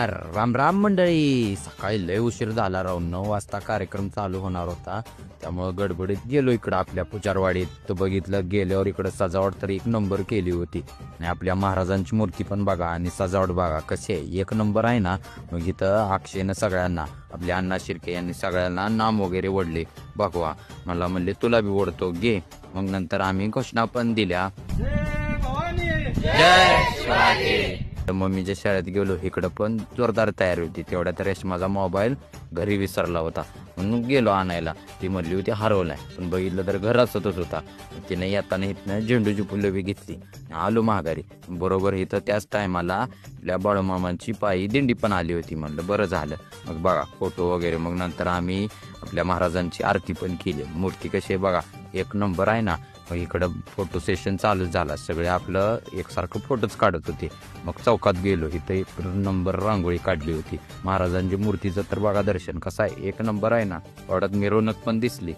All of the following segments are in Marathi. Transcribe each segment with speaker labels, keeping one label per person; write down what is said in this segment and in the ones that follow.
Speaker 1: नमस्कार, राम राम मंडळी. सकाळी लय उशीर झाला राव. 9 वाजता कार्यक्रम चालू होणार होता, त्यामुळे गडबडीत गेलो इकडं आपल्या पुचारवाडीत. तर बघितलं, गेल्यावर इकडं सजावट तर एक नंबर केली होती आणि आपल्या महाराजांची मूर्ती पण बघा आणि सजावट बघा कशी आहे, एक नंबर आहे ना. मग इथं अक्षयनं सगळ्यांना, आपल्या अण्णा शिर्के यांनी सगळ्यांना नाम वगैरे ओढले. बघवा, मला म्हणले तुला बी ओढतो घे. मग नंतर आम्ही घोषणा पण दिल्या. मम्मीच्या शाळेत गेलो, इकडं पण जोरदार तयारी होती. तेवढ्यात रेशमाचा मोबाईल घरी विसरला होता, म्हणून गेलो आणायला. ती म्हणली होती हरवलाय, पण बघितलं तर घरातच होता. तिने येताना इथनं झेंडूची फुलं बी घेतली, आलो माघारी. बरोबर इथं त्याच टायमाला आपल्या बाळूमामांची पायी दिंडी पण आली होती. म्हणलं बरं झालं. मग बघा फोटो वगैरे. मग नंतर आम्ही आपल्या महाराजांची आरती पण केली. मूर्ती कशी आहे बघा, एक नंबर आहे ना. मग इकडं फोटो सेशन चालू झाला, सगळे आपलं एकसारखं फोटोच काढत होते. मग चौकात गेलो, इथं एक नंबर रांगोळी काढली होती महाराजांची मूर्तीचं. तर बघा दर्शन कसं आहे, एक नंबर आहे ना. थोड्यात मिरवणूक पण दिसली,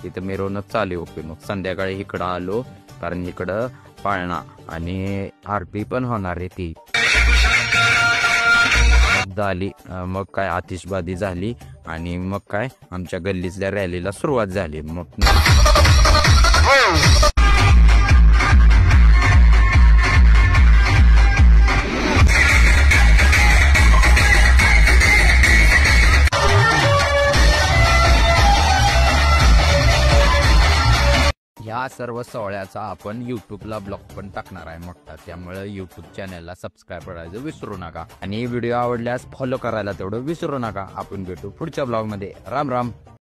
Speaker 1: इथं मिरवणूक चालू होती. मग संध्याकाळी इकडं आलो, कारण इकडं पाळणा आणि आरती पण होणार आहे ती झाली. मग काय आतिषबाजी झाली आणि मग काय आमच्या गल्लीतल्या रॅलीला सुरुवात झाली. मग ह्या सर्व सोहळ्याचा आपण युट्यूबला ब्लॉग पण टाकणार आहे मोठा, त्यामुळे युट्यूब चॅनलला सबस्क्राईब करायचं विसरू नका आणि व्हिडिओ आवडल्यास फॉलो करायला तेवढं विसरू नका. आपण भेटू पुढच्या ब्लॉग मध्ये. राम राम.